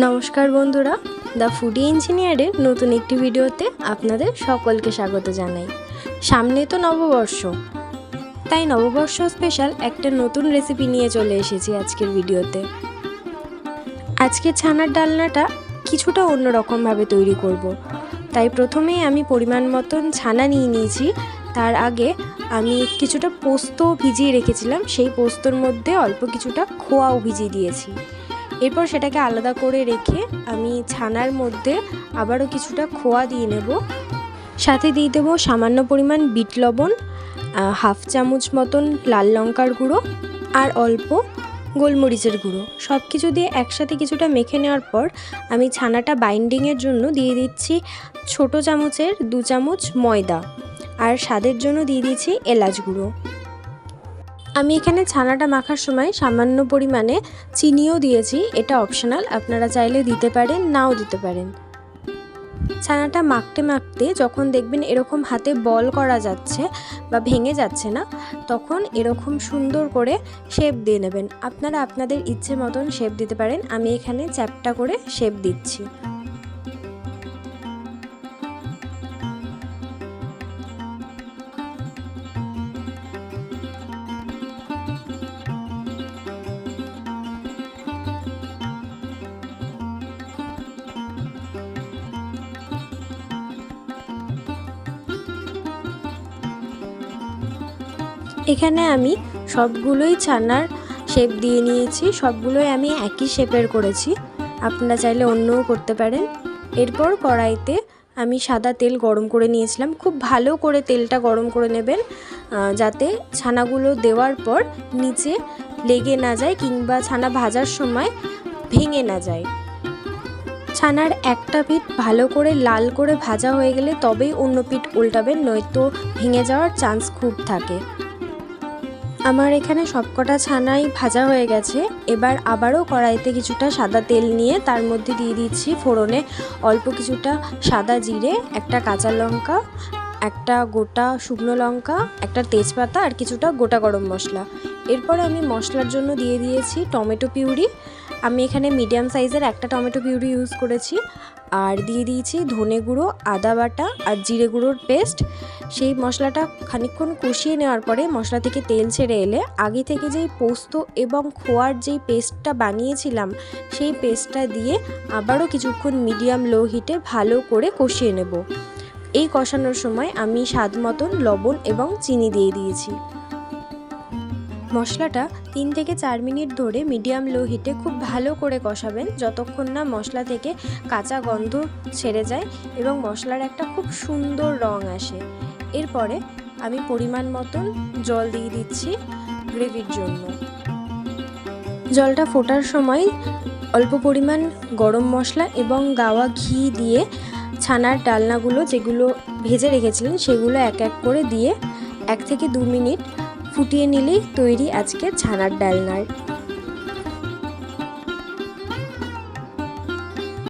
নমস্কার বন্ধুরা, the foodie ইঞ্জিনিয়ারের নতুন একটি ভিডিওতে আপনাদের সকলকে স্বাগত জানাই। সামনে তো নববর্ষ, তাই নববর্ষ স্পেশাল একটা নতুন রেসিপি নিয়ে চলে এসেছি আজকের ভিডিওতে। আজকে ছানার ডালনাটা কিছুটা অন্যরকমভাবে তৈরি করব। তাই প্রথমেই আমি পরিমাণ মতন ছানা নিয়ে নিয়েছি। তার আগে আমি কিছুটা পোস্ত ভিজিয়ে রেখেছিলাম, সেই পোস্তর মধ্যে অল্প কিছুটা খোয়াও ভিজিয়ে দিয়েছি। এরপর সেটাকে আলাদা করে রেখে আমি ছানার মধ্যে আবারও কিছুটা খোয়া দিয়ে নেব। সাথে দিয়ে দেবো সামান্য পরিমাণ বিট লবণ, হাফ চামচ মতন লাল লঙ্কার গুঁড়ো আর অল্প গোলমরিচের গুঁড়ো। সব কিছু দিয়ে একসাথে কিছুটা মেখে নেওয়ার পর আমি ছানাটা বাইন্ডিংয়ের জন্য দিয়ে দিচ্ছি ছোট চামচের 2 চামচ ময়দা, আর স্বাদের জন্য দিয়ে দিচ্ছি এলাচ গুঁড়ো। আমি এখানে ছানাটা মাখার সময় সামান্য পরিমাণে চিনিও দিয়েছি, এটা অপশনাল, আপনারা চাইলে দিতে পারেন, নাও দিতে পারেন। ছানাটা মাখতে মাখতে যখন দেখবেন এরকম হাতে বল করা যাচ্ছে বা ভেঙে যাচ্ছে না, তখন এরকম সুন্দর করে শেপ দিয়ে নেবেন। আপনারা আপনাদের ইচ্ছে মতন শেপ দিতে পারেন। আমি এখানে চ্যাপ্টা করে শেপ দিচ্ছি। এখানে আমি সবগুলোই ছানার শেপ দিয়ে নিয়েছি, সবগুলোই আমি একই শেপের করেছি, আপনারা চাইলে অন্যও করতে পারেন। এরপর কড়াইতে আমি সাদা তেল গরম করে নিয়েছিলাম। খুব ভালো করে তেলটা গরম করে নেবেন, যাতে ছানাগুলো দেওয়ার পর নিচে লেগে না যায় কিংবা ছানা ভাজার সময় ভেঙে না যায়। ছানার একটা পিঠ ভালো করে লাল করে ভাজা হয়ে গেলে তবেই অন্য পিঠ উল্টাবেন, নয়তো ভেঙে যাওয়ার চান্স খুব থাকে। আমার এখানে সবকটা ছানাই ভাজা হয়ে গেছে। এবার আবারও কড়াইতে কিছুটা সাদা তেল নিয়ে তার মধ্যে দিয়ে দিচ্ছি ফোড়নে অল্প কিছুটা সাদা জিরে, একটা কাঁচা লঙ্কা, একটা গোটা শুকনো লঙ্কা, একটা তেজপাতা আর কিছুটা গোটা গরম মশলা। এরপর আমি মশলার জন্য দিয়ে দিয়েছি টমেটো পিউরি। আমি এখানে মিডিয়াম সাইজের একটা টমেটো পিউরি ইউজ করেছি। আর দিয়ে দিয়েছি ধনে গুঁড়ো, আদা বাটা আর জিরে গুঁড়োর পেস্ট। সেই মশলাটা খানিকক্ষণ কষিয়ে নেওয়ার পরে মশলা থেকে তেল ছেড়ে এলে আগে থেকে যেই পোস্ত এবং খোয়ার যেই পেস্টটা বানিয়েছিলাম সেই পেস্টটা দিয়ে আবারও কিছুক্ষণ মিডিয়াম লো হিটে ভালো করে কষিয়ে নেব। এই কষানোর সময় আমি স্বাদ মতন লবণ এবং চিনি দিয়ে দিয়েছি। মশলাটা 3 থেকে 4 মিনিট ধরে মিডিয়াম লো হিটে খুব ভালো করে কষাবেন, যতক্ষণ না মশলা থেকে কাঁচা গন্ধ ছেড়ে যায় এবং মশলার একটা খুব সুন্দর রং আসে। এরপরে আমি পরিমাণ মতন জল দিয়ে দিচ্ছি গ্রেভির জন্য। জলটা ফোটার সময় অল্প পরিমাণ গরম মশলা এবং গাওয়া ঘি দিয়ে ছানার ডালনাগুলো যেগুলো ভেজে রেখেছিলেন সেগুলো এক এক করে দিয়ে 1 থেকে 2 মিনিট ফুটিয়ে নিলেই তৈরি আজকে ছানার ডালনার।